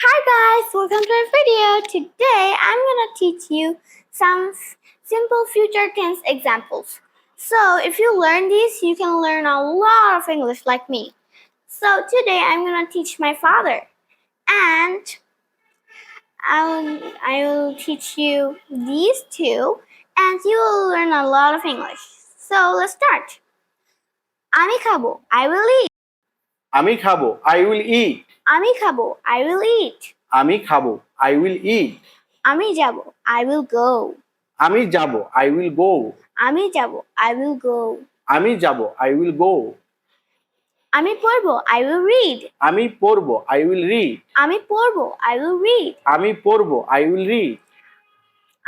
Hi guys, welcome to our video. Today I'm gonna teach you some simple future tense examples. So if you learn these, you can learn a lot of English like me. So today I'm gonna teach my father, and I will teach you these two, and you will learn a lot of English. So let's start. আমি খাবো, I will eat. আমি খাবো, I will eat. আমি খাবো, I will eat. আমি খাবো, I will eat. আমি যাবো, I will go. আমি যাব, I will go. আমি যাবো, I will go. আমি যাব, I will go. আমি পড়বো, I will read. আমি পড়বো, I will read. আমি পড়বো, I will read. আমি পড়বো, I will read.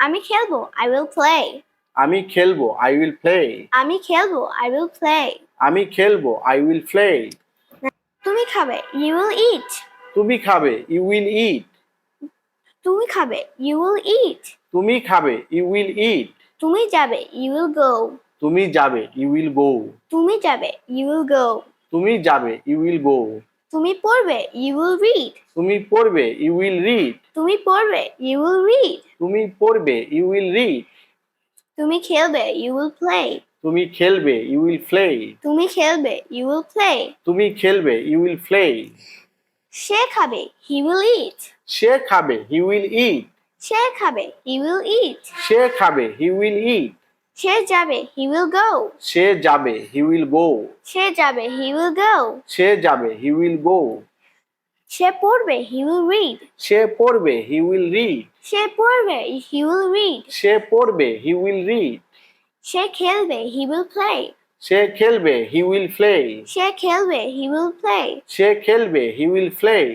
আমি খেলবো, I will play. আমি খেলবো, I will play. আমি খেলবো, I will play. আমি খেলবো, I will play. তুমি খাবে, you will eat. তুমি খাবে, you will eat. তুমি খাবে, you will eat. তুমি খাবে, you will eat. তুমি যাবে, you will go. তুমি যাবে, you will go. তুমি যাবে, you will go. তুমি যাবে, you will go. তুমি পড়বে, you will read. তুমি পড়বে, you will read. তুমি পড়বে, you will read. তুমি পড়বে, you will read. তুমি খেলবে, you will play. তুমি খেলবে, you will play. তুমি খেলবে, you will play. তুমি খেলবে, you will play. সে খাবে, he will eat. সে খাবে, he will eat. সে খাবে, he will eat. সে খাবে, he will eat. সে যাবে, he will go. সে যাবে, he will go. সে যাবে, he will go. সে যাবে, he will go. সে পড়বে, he will read. সে পড়বে, he will read. সে পড়বে, he will read. সে পড়বে, he will read. সে খেলবে, he will play. সে খেলবে, he will play. সে খেলবে, he will play. সে খেলবে, he will play.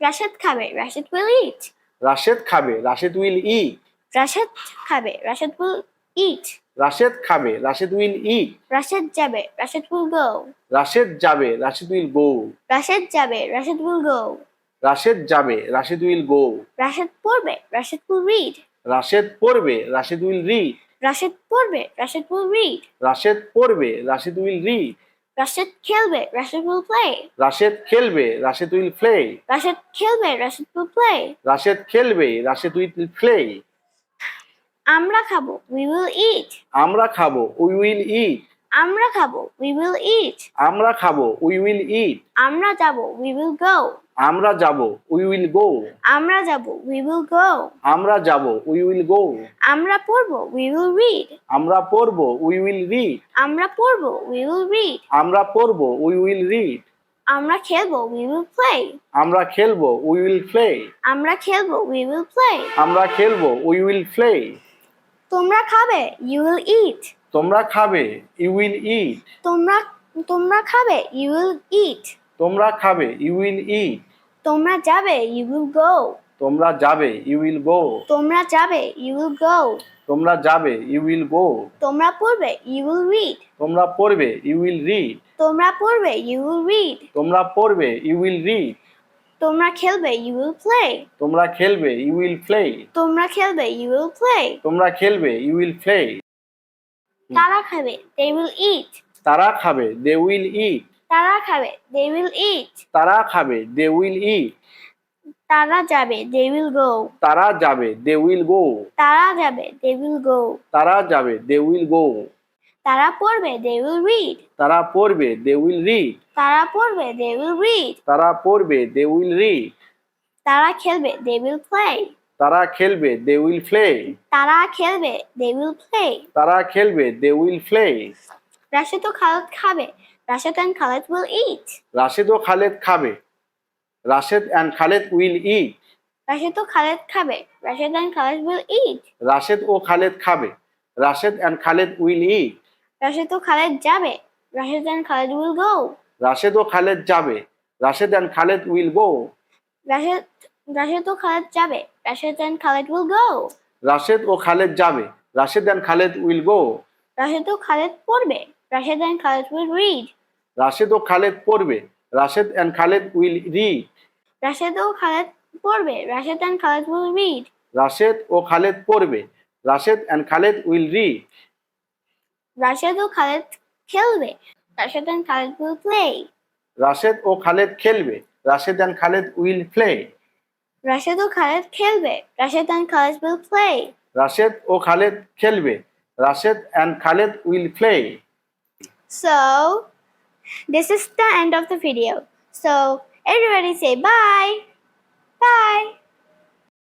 রাশেদ খাবে, রাশেদ will eat. রাশেদ খাবে, রাশেদ will eat. রাশেদ খাবে, রাশেদ will eat. রাশেদ খাবে, রাশেদ will eat. রাশেদ যাবে, রাশেদ will go. রাশেদ যাবে, রাশেদ will go. রাশেদ যাবে, রাশেদ will go. রাশেদ যাবে, রাশেদ will go. রাশেদ পড়বে, রাশেদ will read. রাশেদ পড়বে, রাশেদ will read. রাশেদ পড়বে, রাশেদ will read. রাশেদ পড়বে, রাশেদ will read. রাশেদ খেলবে, রাশেদ will play. রাশেদ খেলবে, রাশেদ will play. রাশেদ খেলবে, রাশেদ will play. রাশেদ খেলবে, রাশেদ will play. আমরা খাবো, we will eat. আমরা খাবো, we will eat. আমরা খাবো, we will eat. আমরা খাবো, we will eat. আমরা যাবো, we will go. আমরা যাব, we will go. আমরা যাবো, we will go. আমরা যাব, we will go. আমরা পড়বো, we will read. আমরা পড়বো, we will read. আমরা পড়বো, we will read. আমরা পড়বো, we will read. আমরা খেলবো, we will play. আমরা খেলবো, we will play. আমরা খেলবো, we will play. আমরা খেলবো, we will play. তোমরা খাবে, you will eat. তোমরা খাবে, you will eat. তোমরা খাবে, you will eat. তোমরা খাবে, you will eat. তোমরা যাবে, you will go. তোমরা যাবে, you will go. তোমরা যাবে, you will go. তোমরা যাবে, you will go. তোমরা পড়বে, you will read. তোমরা পড়বে, you will read. তোমরা পড়বে, you will read. তোমরা পড়বে, you will read. তোমরা খেলবে, you will play. তোমরা খেলবে, you will play. তোমরা খেলবে, you will play. তোমরা খেলবে, you will play. তারা খাবে, they will eat. তারা খাবে, they will eat. তারা খাবে, they will eat. তারা খাবে, they will eat. তারা যাবে, they will go. তারা যাবে, they will go. তারা যাবে, they will go. তারা যাবে, they will go. তারা পড়বে, they will read. তারা পড়বে, they will read. তারা পড়বে, they will read. তারা পড়বে, they will read. তারা খেলবে, they will play. তারা খেলবে, they will play. তারা খেলবে, they will play. তারা খেলবে, they will play. রাশেদ ও খালেদ খাবে, Rashed and Khaled will eat. Rashed ও খালেদ খাবে, Rashed and Khaled will eat. Rashed ও খালেদ খাবে, Rashed and Khaled will eat. Rashed ও খালেদ খাবে, Rashed and Khaled will eat. Rashed ও খালেদ যাবে, Rashed and Khaled will go. Rashed ও খালেদ যাবে, Rashed and Khaled will go. Rashed ও খালেদ যাবে, Rashed and Khaled will go. Rashed ও খালেদ যাবে, Rashed and Khaled will go. Rashed ও খালেদ পড়বে, Rashed and Khaled will read. Rashed ও খালেদ পড়বে, Rashed and Khaled will read. Rashed ও খালেদ পড়বে, Rashed and Khaled will read. Rashed ও খালেদ পড়বে, Rashed and Khaled will read. Rashed ও খালেদ খেলবে, Rashed and Khaled will play. Rashed ও খালেদ খেলবে, Rashed and Khaled will play. Rashid O Khaled খেলবে. Rashid and Khaled will play. Rashed ও খালেদ খেলবে। Rashed and Khaled will play. So, this is the end of the video. So, everybody say bye. Bye.